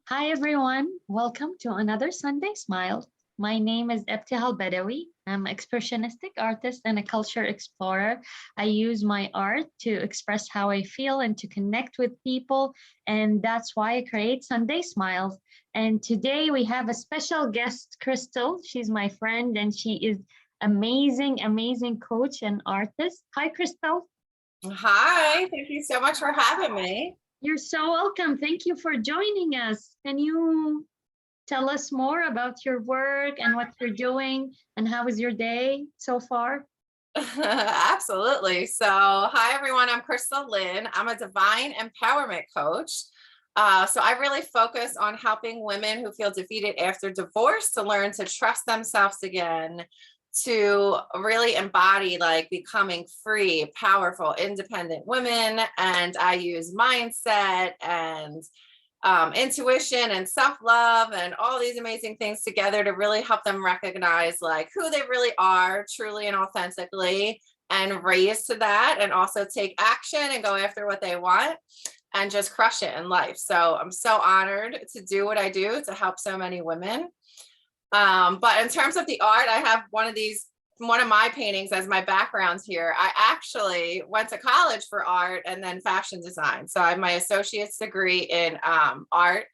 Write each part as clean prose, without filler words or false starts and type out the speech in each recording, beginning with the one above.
Hi, everyone. Welcome to another Sunday Smile. My name is Ebtihal Badawi. I'm an expressionistic artist and a culture explorer. I use my art to express how I feel and to connect with people. And that's why I create Sunday Smiles. And today we have a special guest, Crystal. She's my friend and she is amazing, amazing coach and artist. Hi, Crystal. Hi, thank you so much for having me. You're so welcome. Thank you for joining us. Can you tell us more about your work and what you're doing and how was your day so far? Absolutely. So, hi everyone, I'm Crystal Lynn. I'm a divine empowerment coach. So I really focus on helping women who feel defeated after divorce to learn to trust themselves again, to really embody like becoming free, powerful, independent women. And I use mindset and intuition and self-love and all these amazing things together to really help them recognize like who they really are truly and authentically, and raise to that, and also take action and go after what they want and just crush it in life. So I'm so honored to do what I do to help so many women. But in terms of the art, I have one of my paintings as my background here. I actually went to college for art and then fashion design. So I have my associate's degree in art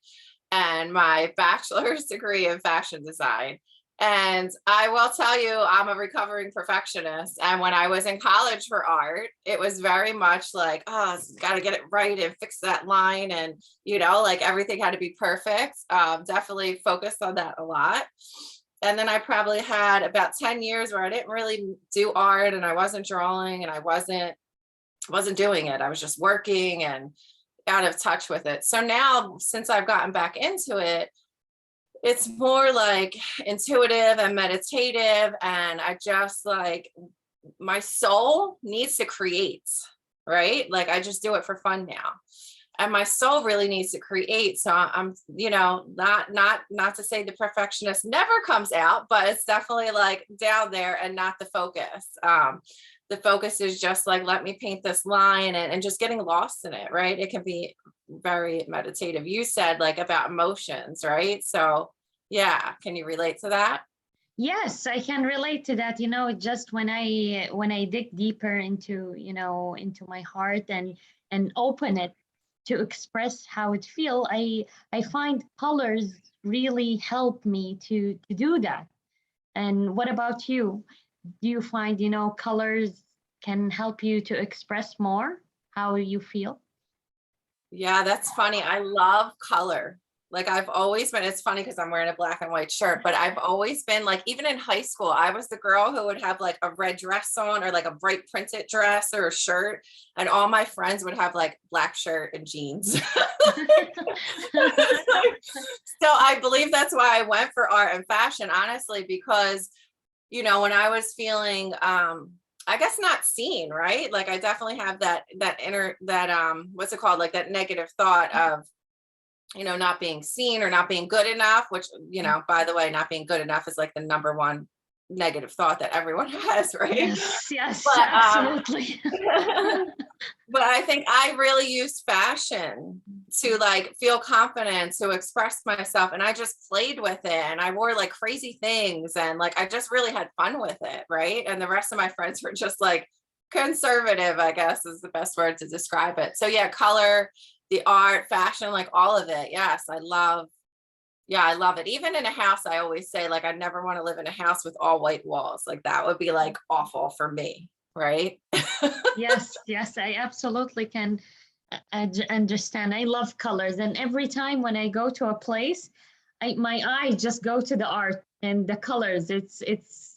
and my bachelor's degree in fashion design. And I will tell you, I'm a recovering perfectionist. And when I was in college for art, it was very much like, oh, got to get it right and fix that line. And, like everything had to be perfect. Definitely focused on that a lot. And then I probably had about 10 years where I didn't really do art and I wasn't drawing and I wasn't doing it. I was just working and out of touch with it. So now, since I've gotten back into it, it's more like intuitive and meditative. And I just like, my soul needs to create, right? Like I just do it for fun now. And my soul really needs to create. So I'm, not to say the perfectionist never comes out, but it's definitely like down there and not the focus. The focus is just like, let me paint this line and just getting lost in it, right? It can be very meditative. You said like about emotions, right? So yeah, can you relate to that? Yes, I can relate to that. Just when I dig deeper into my heart and open it to express how it feel, I find colors really help me to do that. And what about you? Do you find, colors can help you to express more how you feel? Yeah, that's funny. I love color. Like I've always been, it's funny because I'm wearing a black and white shirt, but I've always been like, even in high school, I was the girl who would have like a red dress on or like a bright printed dress or a shirt. And all my friends would have like black shirt and jeans. So I believe that's why I went for art and fashion, honestly, because, when I was feeling, I guess not seen, right? Like I definitely have that inner, what's it called? Like that negative thought of, not being seen or not being good enough, which, by the way, not being good enough is like the number one negative thought that everyone has, right? Yes, yes, But absolutely. but I think I really used fashion to like feel confident to express myself, and I just played with it and I wore like crazy things and like I just really had fun with it, right? And the rest of my friends were just like conservative, I guess is the best word to describe it. So yeah, color, the art, fashion, like all of it. Yes, I love it. Even in a house, I always say like I never want to live in a house with all white walls. Like that would be like awful for me, right? Yes, yes, I absolutely can understand. I love colors, and every time when I go to a place, my eyes just go to the art and the colors. It's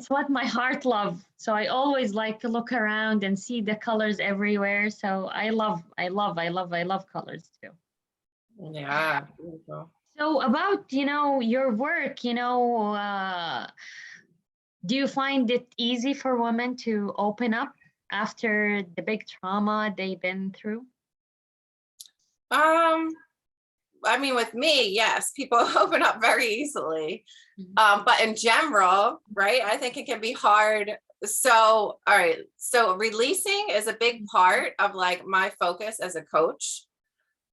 what my heart love. So I always like to look around and see the colors everywhere. So I love colors too. Yeah. Beautiful. So about your work, do you find it easy for women to open up after the big trauma they've been through? Um, I mean, with me, yes, people open up very easily. Mhm. But in general, right, I think it can be hard. So, all right. So releasing is a big part of like my focus as a coach.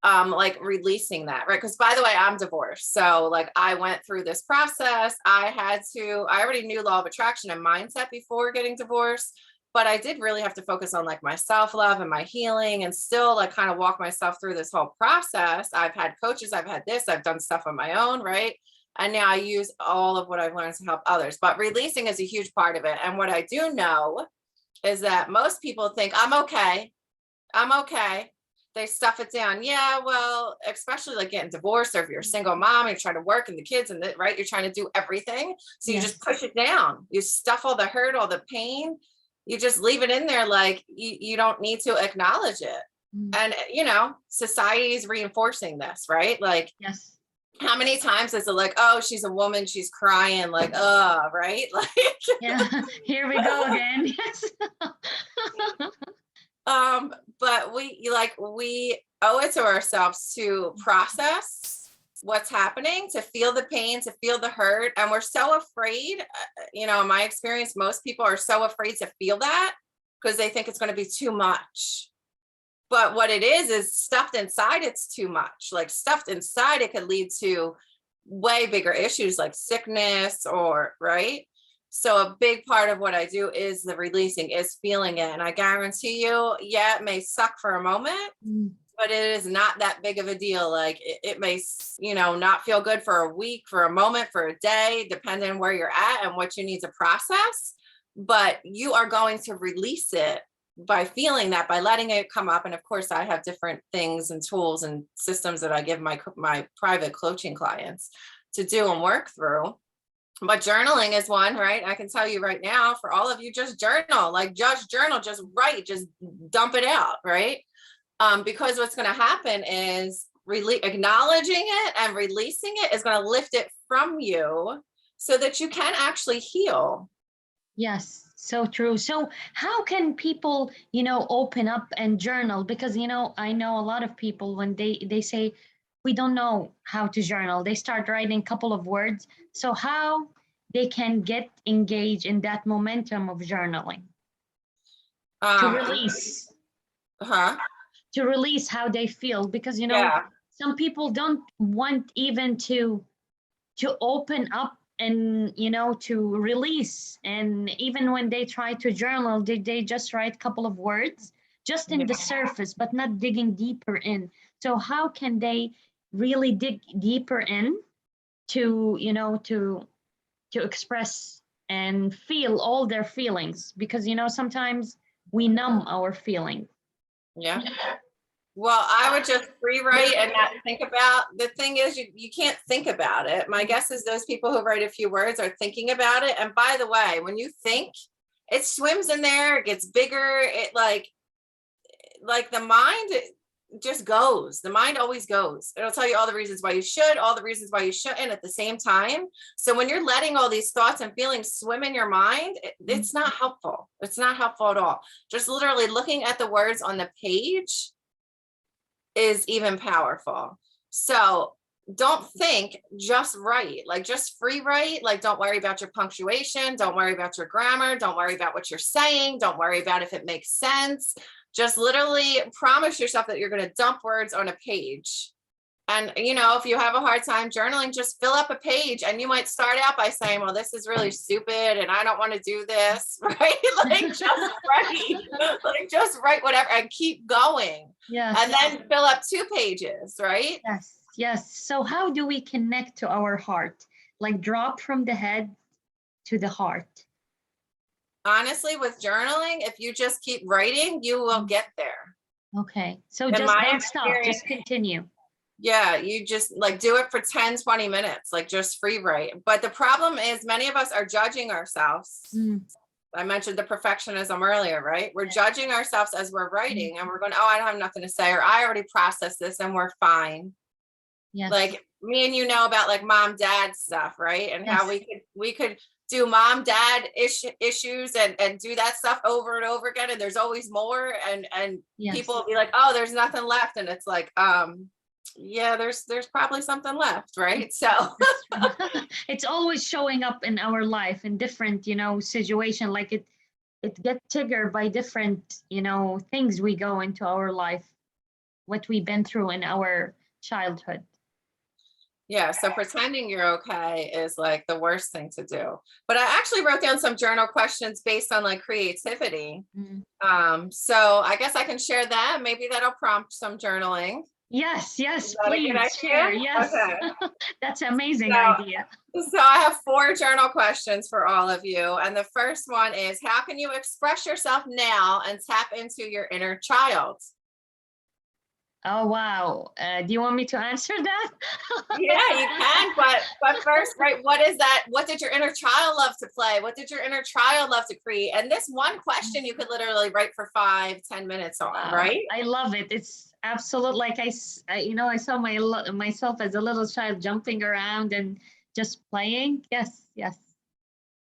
like releasing that, right? Because by the way, I'm divorced. So like I went through this process. I already knew law of attraction and mindset before getting divorced, but I did really have to focus on like my self-love and my healing and still like kind of walk myself through this whole process. I've had coaches, I've had this, I've done stuff on my own, right? And now I use all of what I've learned to help others. But releasing is a huge part of it. And what I do know is that most people think, I'm okay. I'm okay. They stuff it down. Yeah, well, especially like getting divorced, or if you're a single mom, you're trying to work and the kids and the, right, you're trying to do everything. So you Yes. just push it down. You stuff all the hurt, all the pain. You just leave it in there, like you don't need to acknowledge it. Mm. And society is reinforcing this, right? Like, Yes. how many times is it like, oh, she's a woman, she's crying, like, right? Like, Yeah. Here we go again. Yes. but we owe it to ourselves to process what's happening, to feel the pain, to feel the hurt. And we're so afraid, in my experience, most people are so afraid to feel that because they think it's going to be too much. But what it is stuffed inside, it's too much. Like stuffed inside, it could lead to way bigger issues like sickness or, right? So a big part of what I do is the releasing, is feeling it. And I guarantee you, yeah, it may suck for a moment, but it is not that big of a deal. Like it may, not feel good for a week, for a moment, for a day, depending on where you're at and what you need to process. But you are going to release it by feeling that, by letting it come up. And of course, I have different things and tools and systems that I give my private coaching clients to do and work through. But journaling is one, right? I can tell you right now, for all of you, just journal, just write, just dump it out, right? Because what's going to happen is acknowledging it and releasing it is going to lift it from you so that you can actually heal. Yes, so true. So how can people, open up and journal? Because, I know a lot of people when they say, we don't know how to journal, they start writing a couple of words. So how they can get engaged in that momentum of journaling to release, to release how they feel, because, some people don't want even to open up and to release. And even when they try to journal, they just write a couple of words just in the surface, but not digging deeper in. So how can they really dig deeper in to to express and feel all their feelings? Because sometimes we numb our feeling. Yeah. Well, I would just free write and not think about. The thing is, you can't think about it. My guess is those people who write a few words are thinking about it. And by the way, when you think, it swims in there, it gets bigger. It like the mind just goes. The mind always goes. It'll tell you all the reasons why you should, all the reasons why you shouldn't at the same time. So when you're letting all these thoughts and feelings swim in your mind, it's not helpful. It's not helpful at all. Just literally looking at the words on the page is even powerful. So don't think, just write, just free write. Don't worry about your punctuation. Don't worry about your grammar. Don't worry about what you're saying. Don't worry about if it makes sense. Just literally promise yourself that you're going to dump words on a page. And, if you have a hard time journaling, just fill up a page, and you might start out by saying, well, this is really stupid and I don't want to do this, right? Just write whatever and keep going. Yes. And then fill up 2 pages, right? Yes. Yes. So how do we connect to our heart? Drop from the head to the heart. Honestly, with journaling, if you just keep writing, you will get there. Okay. So just don't stop, just continue. Yeah, you just do it for 10, 20 minutes, just free write. But the problem is many of us are judging ourselves. I mentioned the perfectionism earlier, right? We're judging ourselves as we're writing, and we're going, oh, I don't have nothing to say, or I already processed this and we're fine. Yes. Me and about mom, dad stuff, right? And how we could do mom, dad issues and do that stuff over and over again. And there's always more. And people will be like, oh, there's nothing left. And it's like, yeah, there's probably something left, right? So it's always showing up in our life in different, situation. It gets triggered by different, things we go into our life. what we've been through in our childhood. Yeah, so pretending you're okay is like the worst thing to do. But I actually wrote down some journal questions based on like creativity. Mm. So I guess I can share that. Maybe that'll prompt some journaling. Yes, Is yes, that a good please share. idea? Yes. Okay. That's amazing So, idea. so I have 4 journal questions for all of you. And the first one is, how can you express yourself now and tap into your inner child? Oh, wow. Do you want me to answer that? Yeah, you can, but first, right, what is that? What did your inner child love to play? What did your inner child love to create? And this one question you could literally write for 5-10 minutes on, Wow, right? I love it. It's absolute like I saw myself as a little child jumping around and just playing. Yes, yes.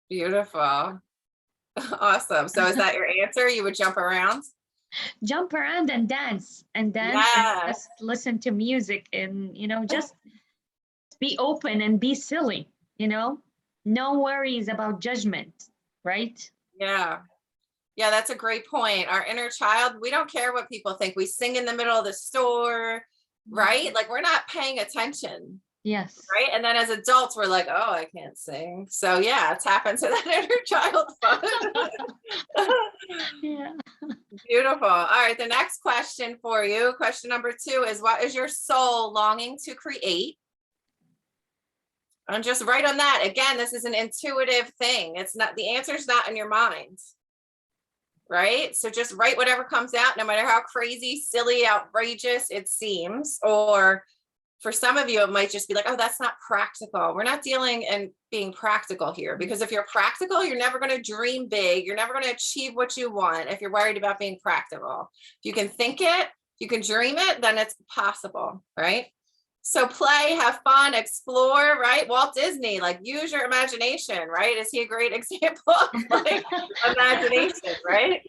Beautiful. Awesome. So is that your answer? You would jump around? Jump around and dance and Yeah. just listen to music and just be open and be silly, you know? No worries about judgment, right? Yeah. Yeah, that's a great point. Our inner child, we don't care what people think. We sing in the middle of the store, right? Like we're not paying attention, Yes. right? And then as adults, we're like, oh, I can't sing. So yeah, tap into that inner child fun. Yeah. Beautiful. All right, the next question for you, question number 2 is, what is your soul longing to create? And just write on that. Again, this is an intuitive thing. It's not, the answer's not in your mind. Right? So just write whatever comes out, no matter how crazy, silly, outrageous it seems. Or for some of you, it might just be like, oh, that's not practical. We're not dealing and being practical here, because if you're practical, you're never going to dream big. You're never going to achieve what you want if you're worried about being practical. If you can think it, you can dream it, then it's possible, right? So play, have fun, explore, right? Walt Disney, like use your imagination, right? Is he a great example of like imagination, right?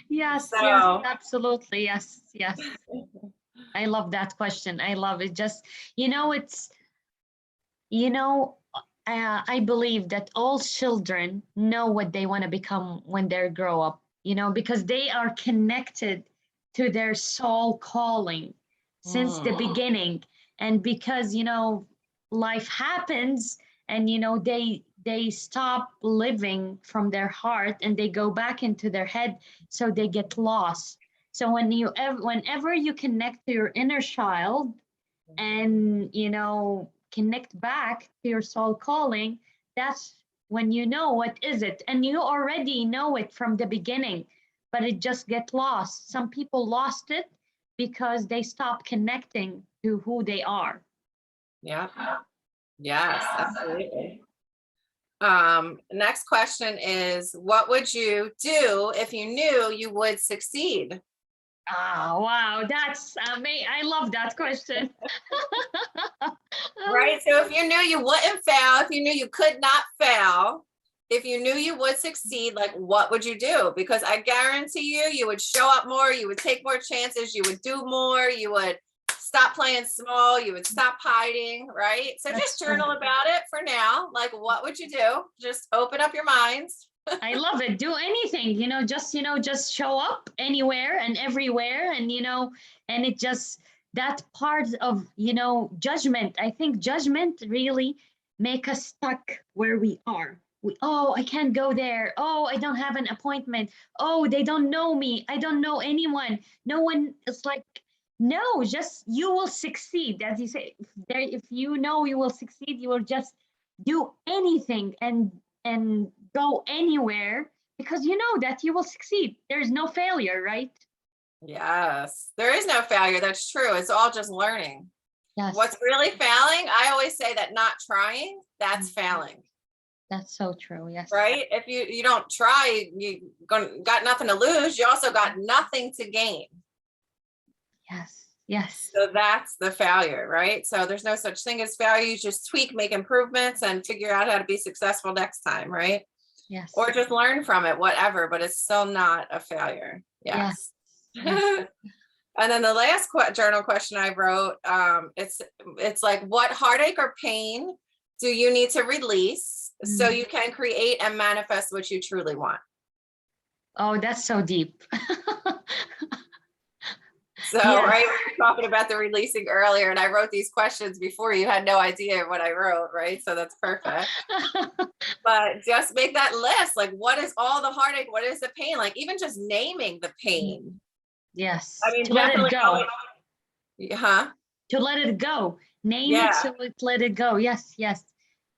Yes, yes, So absolutely. Yes, yes. I love that question. I love it. Just, it's, you know, I believe that all children know what they want to become when they grow up, because they are connected to their soul calling since the beginning. And because, life happens and, they stop living from their heart and they go back into their head. So they get lost. So whenever you connect to your inner child and connect back to your soul calling, that's when you know what is it, and you already know it from the beginning, but it just get lost. Some people lost it because they stopped connecting to who they are. yeah, yes, absolutely. Next question is, what would you do if you knew you would succeed? Wow, that's me. I love that question. Right? So if you knew you wouldn't fail, if you knew you could not fail, if you knew you would succeed, like what would you do? Because I guarantee you would show up more, you would take more chances, you would do more, you would stop playing small, you would stop hiding, right? So That's just true. journal about it for now. Like, what would you do? Just open up your minds. I love it. Do anything, just show up anywhere and everywhere. And, and it just, that part of, judgment. I think judgment really make us stuck where we are. Oh, I can't go there. Oh, I don't have an appointment. Oh, they don't know me. I don't know anyone. No one is like, no, just you will succeed. As you say, if you know you will succeed, you will just do anything and go anywhere because you know that you will succeed. There's no failure, right? Yes, there is no failure. That's true. It's all just learning. Yes. What's really failing? I always say that not trying, that's failing. That's so true. Yes. Right? If you don't try, you got nothing to lose. You also got nothing to gain. Yes. Yes. So that's the failure, right? So there's no such thing as failure. You just tweak, make improvements, and figure out how to be successful next time, right? Yes. Or just learn from it, whatever, but it's still not a failure. Yes. Yes. And then the last journal question I wrote, it's like, what heartache or pain do you need to release so you can create and manifest what you truly want? Oh, that's so deep. So, right, we were talking about the releasing earlier, and I wrote these questions before. You had no idea what I wrote, right? So that's perfect. But just make that list. Like, what is all the heartache? What is the pain? Like, even just naming the pain. Yes. I mean, To let it definitely. go. Huh? To let it go. Name it, Yeah. so let it go. Yes, yes,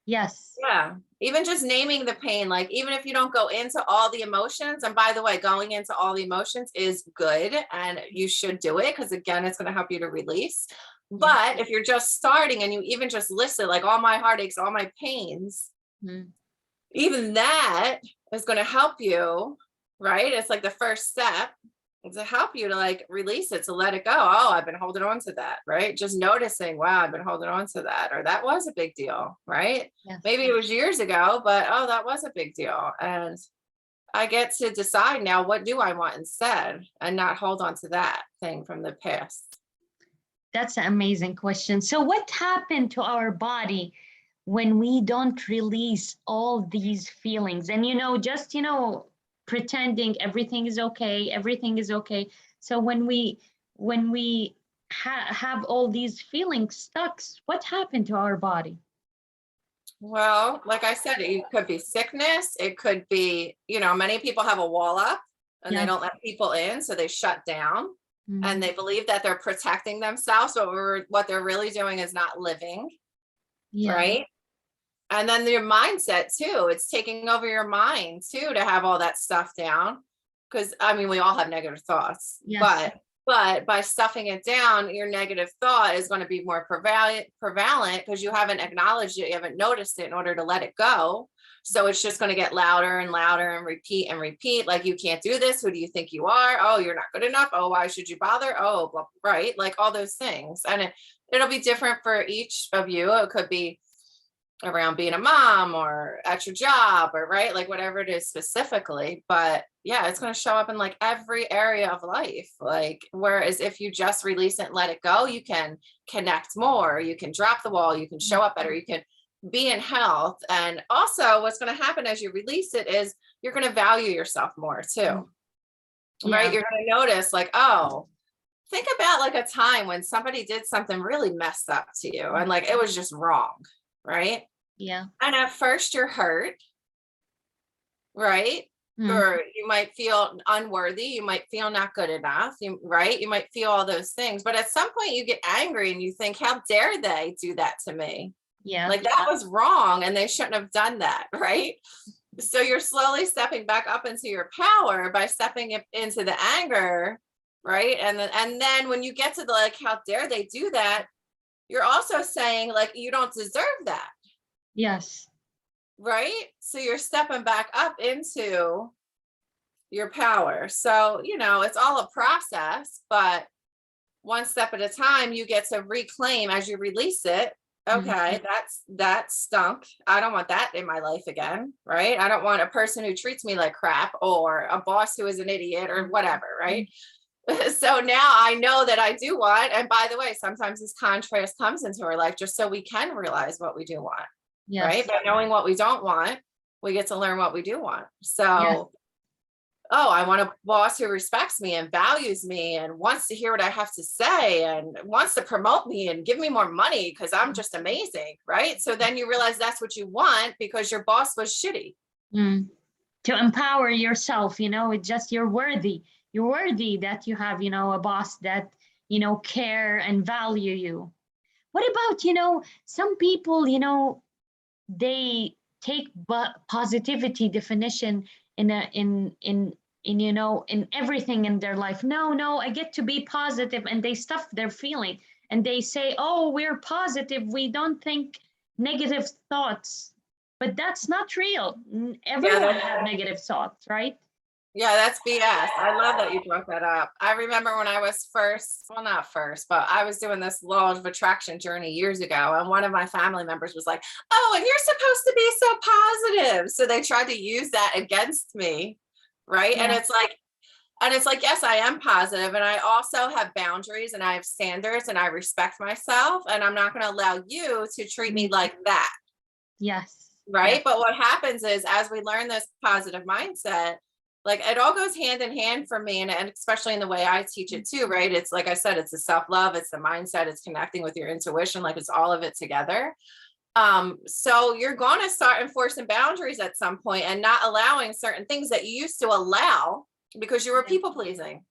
yes. Yeah. Even just naming the pain, like even if you don't go into all the emotions, and by the way, going into all the emotions is good and you should do it because again, it's going to help you to release. But if you're just starting and you even just list it, like all my heartaches, all my pains, even that is going to help you, right? It's like the first step to help you to like release it, to let it go. Oh, I've been holding on to that, right? Just noticing, wow, I've been holding on to that, or that was a big deal, right? Yes. Maybe it was years ago, but oh, that was a big deal. And I get to decide now, what do I want instead, and not hold on to that thing from the past. That's an amazing question. So what happened to our body when we don't release all these feelings? And, just, pretending everything is okay, everything is okay. So when we have all these feelings stuck, what happened to our body? Well, like I said, it could be sickness. It could be, many people have a wall up and they don't let people in. So they shut down and they believe that they're protecting themselves. But what they're really doing is not living. Right. And then your mindset too, it's taking over your mind too, to have all that stuff down. Because I mean, we all have negative thoughts, but by stuffing it down, your negative thought is going to be more prevalent because you haven't acknowledged it, you haven't noticed it in order to let it go. So it's just going to get louder and louder and repeat. Like, you can't do this. Who do you think you are? Oh, you're not good enough. Oh, why should you bother? Oh, blah, right. Like all those things. And it'll be different for each of you. It could be around being a mom or at your job or right, like whatever it is specifically. But yeah, it's going to show up in like every area of life. Like, whereas if you just release it and let it go, you can connect more, you can drop the wall, you can show up better, you can be in health. And also what's going to happen as you release it is you're going to value yourself more too. Right. You're going to notice like, oh, think about like a time when somebody did something really messed up to you and like it was just wrong. Right. Yeah. And at first you're hurt, right? Or you might feel unworthy. You might feel not good enough, right? You might feel all those things. But at some point you get angry and you think, how dare they do that to me? Yeah. Like that was wrong and they shouldn't have done that, right? So you're slowly stepping back up into your power by stepping into the anger, right? And then when you get to the like, how dare they do that? You're also saying like, you don't deserve that. Yes. Right. So you're stepping back up into your power. So, it's all a process, but one step at a time, you get to reclaim as you release it. Okay, that stunk. I don't want that in my life again. Right. I don't want a person who treats me like crap or a boss who is an idiot or whatever. Right. So now I know that I do want, and by the way, sometimes this contrast comes into our life just so we can realize what we do want. Yes. Right. By knowing what we don't want, we get to learn what we do want. So, oh, I want a boss who respects me and values me and wants to hear what I have to say and wants to promote me and give me more money because I'm just amazing. Right. So then you realize that's what you want because your boss was shitty. To empower yourself, it's just you're worthy. You're worthy that you have, a boss that, care and value you. What about, some people, they take positivity definition in everything in their life. No, I get to be positive, and they stuff their feeling and they say, oh, we're positive, we don't think negative thoughts. But that's not real. Everyone has negative thoughts, right? Yeah, that's BS. I love that you brought that up. I remember when I was not first, but I was doing this law of attraction journey years ago. And one of my family members was like, oh, and you're supposed to be so positive. So they tried to use that against me. Right. Yeah. And it's like, yes, I am positive. And I also have boundaries and I have standards and I respect myself. And I'm not going to allow you to treat me like that. Yes. Right. Yes. But what happens is as we learn this positive mindset, Like it all goes hand in hand for me. And especially in the way I teach it too, right? It's like I said, it's the self-love, it's the mindset, it's connecting with your intuition, like it's all of it together. So you're going to start enforcing boundaries at some point and not allowing certain things that you used to allow because you were people pleasing,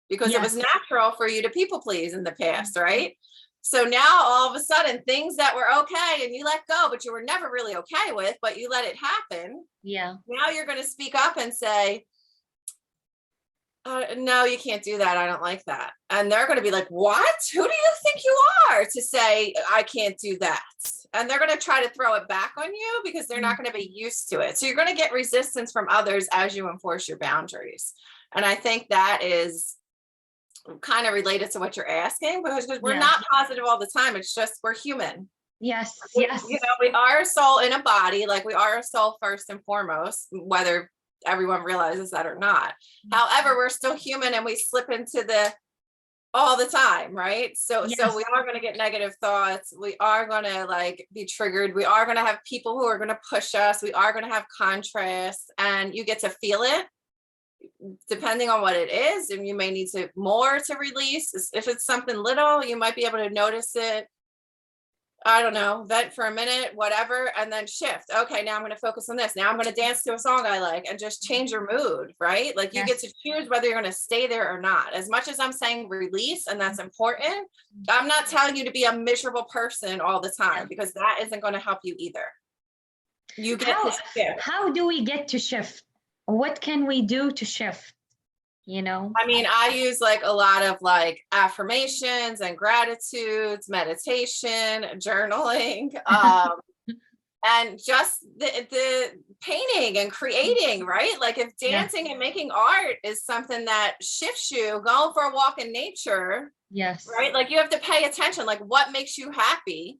because it was Yes. natural for you to people please in the past, right? So now all of a sudden things that were okay and you let go, but you were never really okay with, but you let it happen. Yeah. Now you're going to speak up and say, no, you can't do that. I don't like that. And they're going to be like, what? Who do you think you are to say I can't do that? And they're going to try to throw it back on you because they're not going to be used to it. So you're going to get resistance from others as you enforce your boundaries. And I think that is kind of related to what you're asking, because we're not positive all the time. It's just we're human. Yes. Yes. You know, we are a soul in a body, like we are a soul first and foremost, whether everyone realizes that or not. However, we're still human and we slip into the all the time, right? So we are going to get negative thoughts. We are going to like be triggered. We are going to have people who are going to push us. We are going to have contrast, and you get to feel it depending on what it is. And you may need to more to release. If it's something little, you might be able to notice it. I don't know, vent for a minute, whatever, and then shift. Okay, now I'm going to focus on this. Now I'm going to dance to a song I like and just change your mood, right? Like you get to choose whether you're going to stay there or not. As much as I'm saying release, and that's important, I'm not telling you to be a miserable person all the time, because that isn't going to help you either. You get to shift. How do we get to shift? What can we do to shift? You know, I mean, I use like a lot of like affirmations and gratitudes, meditation, journaling, and just the painting and creating, right? Like if dancing and making art is something that shifts you, going for a walk in nature, right? Like you have to pay attention, like what makes you happy,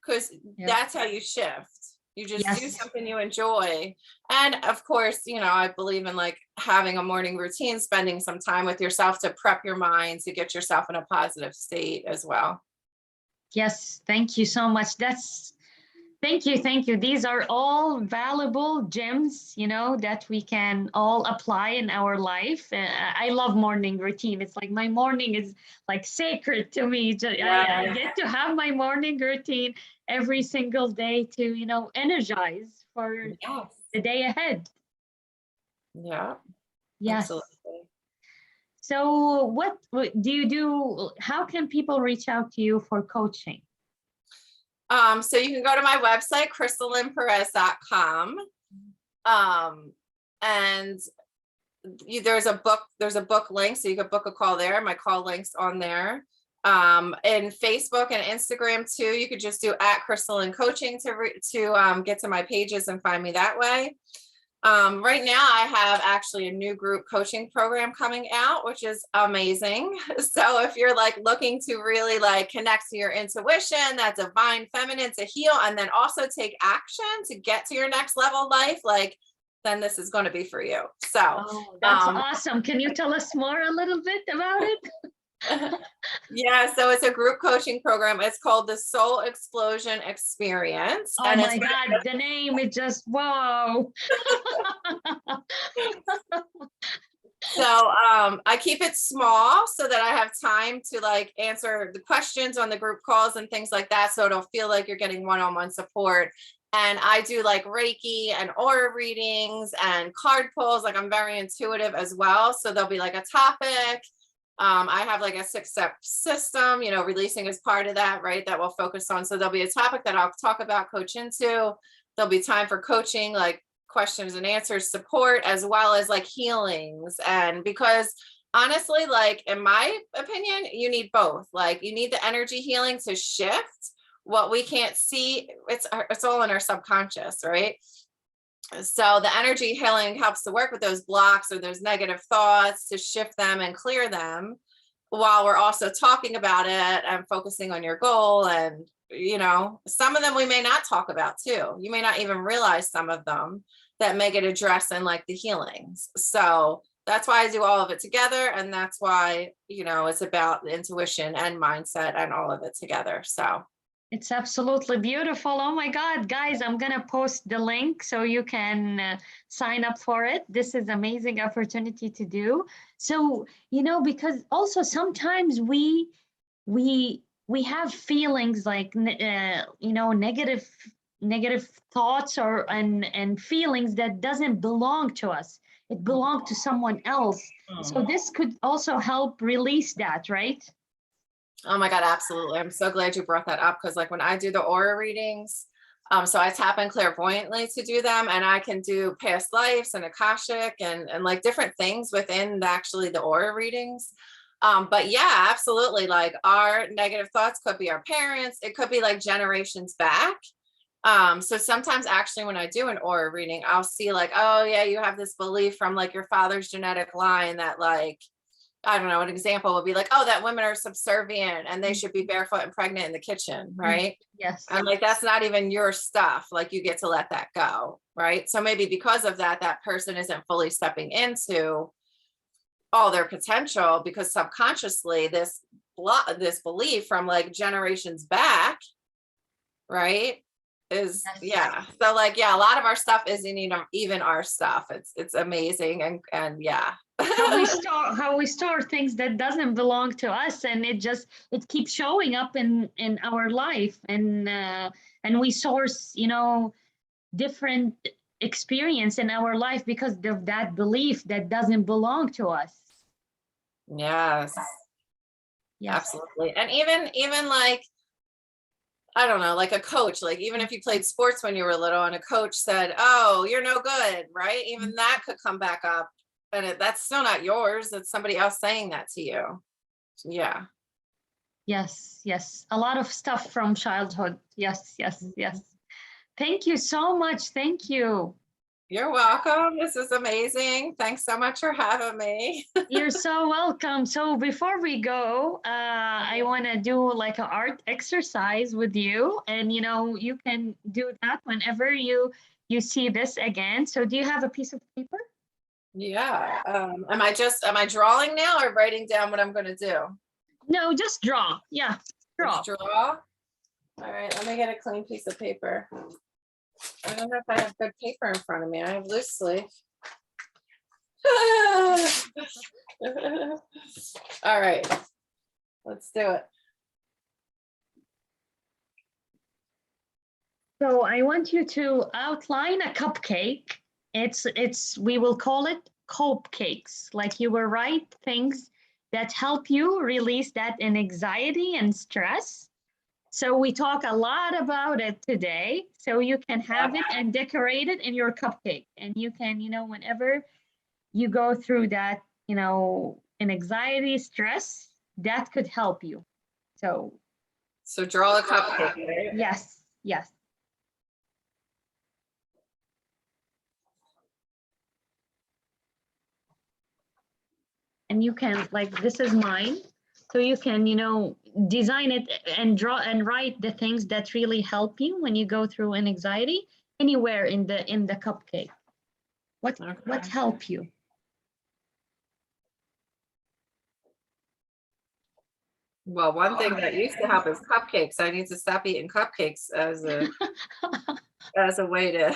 because that's how you shift. You just do something you enjoy. And of course, you know, I believe in like having a morning routine, spending some time with yourself to prep your mind to get yourself in a positive state as well. Yes, thank you so much. Thank you. These are all valuable gems, you know, that we can all apply in our life. I love morning routine. It's like my morning is like sacred to me. I get to have my morning routine every single day to, you know, energize for the day ahead. Yeah. Yes. Absolutely. So what do you do? How can people reach out to you for coaching? So you can go to my website, crystallynnperez.com. And there's a book link, so you can book a call there. My call link's on there. In Facebook and Instagram too, you could just do @crystallyncoaching to get to my pages and find me that way. Right now I have actually a new group coaching program coming out, which is amazing. So if you're like looking to really like connect to your intuition, that divine feminine, to heal, and then also take action to get to your next level life, like, then this is going to be for you. So that's awesome. Can you tell us more a little bit about it? Yeah, so it's a group coaching program. It's called the Soul Explosion Experience. Oh my God, the name is just wow. So I keep it small so that I have time to like answer the questions on the group calls and things like that. So it'll feel like you're getting one-on-one support. And I do like Reiki and aura readings and card pulls. Like I'm very intuitive as well. So there'll be like a topic. I have like a 6-step system, you know, releasing is part of that, right? That we'll focus on. So there'll be a topic that I'll talk about, coach into. There'll be time for coaching, like questions and answers, support, as well as like healings. And because honestly, like in my opinion, you need both. Like you need the energy healing to shift what we can't see. It's all in our subconscious, right? So the energy healing helps to work with those blocks or those negative thoughts, to shift them and clear them, while we're also talking about it and focusing on your goal. And, you know, some of them we may not talk about too. You may not even realize some of them that may get addressed in like the healings. So that's why I do all of it together. And that's why, you know, it's about the intuition and mindset and all of it together. So It's absolutely beautiful. Oh my God, guys, I'm gonna post the link so you can sign up for it. This is amazing opportunity to do. So, because also sometimes we have feelings like negative thoughts or and feelings that doesn't belong to us. It belonged to someone else. So this could also help release that, right? Oh my God, absolutely. I'm so glad you brought that up because like when I do the aura readings, so I tap in clairvoyantly to do them, and I can do past lives and Akashic and like different things within actually the aura readings. But yeah, absolutely. Like our negative thoughts could be our parents, it could be like generations back. So sometimes actually when I do an aura reading, I'll see like, oh yeah, you have this belief from like your father's genetic line that like, I don't know, an example would be like, oh, that women are subservient and they should be barefoot and pregnant in the kitchen, right? Yes. And like, that's not even your stuff. Like, you get to let that go, right? So maybe because of that, that person isn't fully stepping into all their potential because subconsciously this belief from like generations back, right? Is yeah. So like, yeah, a lot of our stuff isn't even our stuff. It's amazing and yeah. how we store things that doesn't belong to us, and it keeps showing up in our life, and we source different experience in our life because of that belief that doesn't belong to us. Yes, Yes. absolutely. And even like, I don't know, like a coach, like even if you played sports when you were little and a coach said, oh, you're no good, right? Even that could come back up, and that's still not yours. It's somebody else saying that to you. Yeah. Yes, a lot of stuff from childhood. Yes. Thank you so much. Thank you. You're welcome. This is amazing. Thanks so much for having me. You're so welcome. So before we go, I want to do like an art exercise with you, and you can do that whenever you see this again. So do you have a piece of paper? Yeah. Am I drawing now or writing down what I'm going to do? No, just draw. Yeah, draw. Just draw. All right, let me get a clean piece of paper. I don't know if I have good paper in front of me. I have loose leaf. All right, let's do it. So I want you to outline a cupcake. We will call it cope cakes. Like you will write things that help you release that anxiety and stress. So we talk a lot about it today. So you can have it and decorate it in your cupcake. And you can, whenever you go through that, an anxiety, stress, that could help you. So draw a cupcake, right? yes. And you can, like, this is mine. So you can, design it and draw and write the things that really help you when you go through an anxiety anywhere in the cupcake. What help you? Well, one thing that used to help is cupcakes. I need to stop eating cupcakes as a way to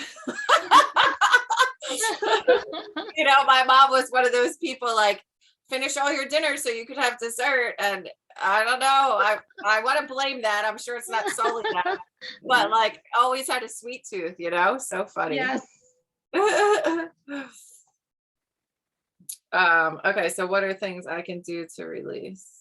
my mom was one of those people like finish all your dinner so you could have dessert, and I don't know, I want to blame that. I'm sure it's not solely that, but like always had a sweet tooth, so funny. Yes. Okay, so what are things I can do to release?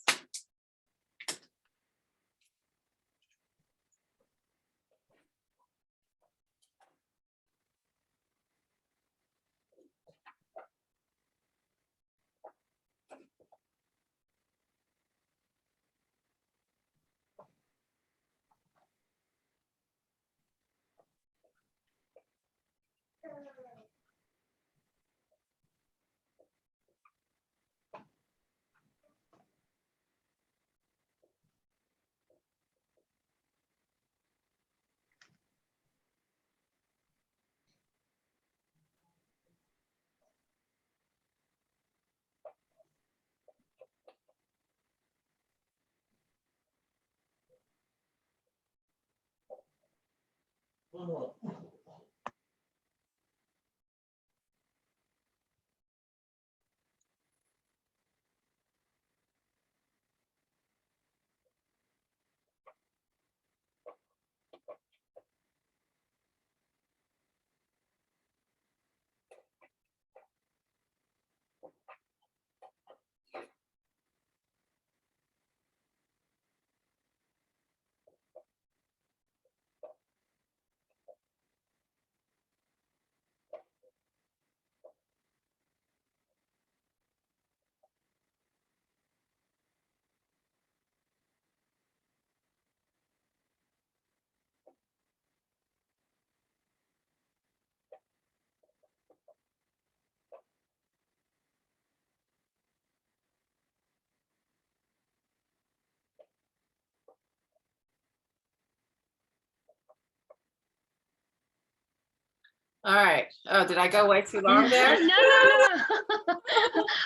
All right. Oh, did I go way too No, long there? no.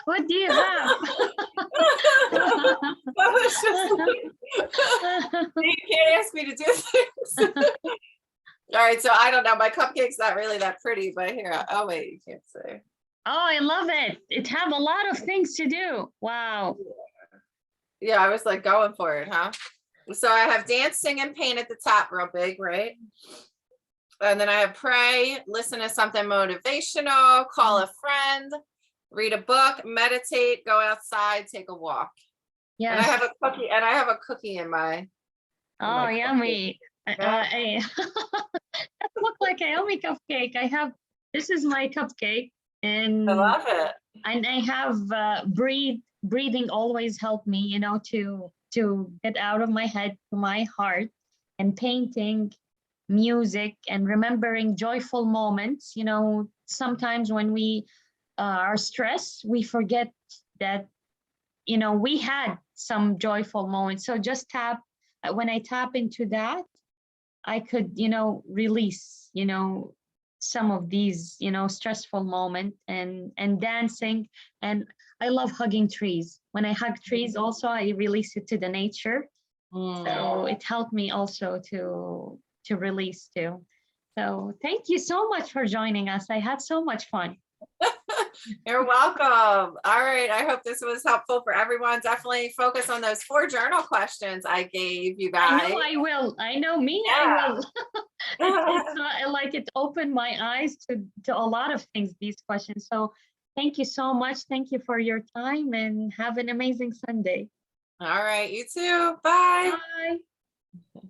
What do you have? That was just like, you can't ask me to do things. All right, so I don't know. My cupcake's not really that pretty, but here. Oh wait, you can't say. Oh, I love it. It have a lot of things to do. Wow. Yeah, I was like going for it, huh? So I have dance, sing, and paint at the top, real big, right? And then I have pray, listen to something motivational, call a friend, read a book, meditate, go outside, take a walk. And I Yes. have a cookie, and I have a cookie in my. Oh, yummy. Yeah. That look like a yummy cupcake. This is my cupcake, and I love it. I have breathing always helped me, to get out of my head to my heart, and painting, music, and remembering joyful moments. Sometimes when we are stressed, we forget that we had some joyful moments. So just when I tap into that, I could release some of these stressful moments, and dancing. And I love hugging trees. When I hug trees also, I release it to the nature. So it helped me also to release too. So thank you so much for joining us. I had so much fun. You're welcome. All right. I hope this was helpful for everyone. Definitely focus on those 4 journal questions I gave you guys. I know I will. I know me. Yeah. I will. It's like it opened my eyes to a lot of things, these questions. So thank you so much. Thank you for your time, and have an amazing Sunday. All right. You too. Bye. Bye.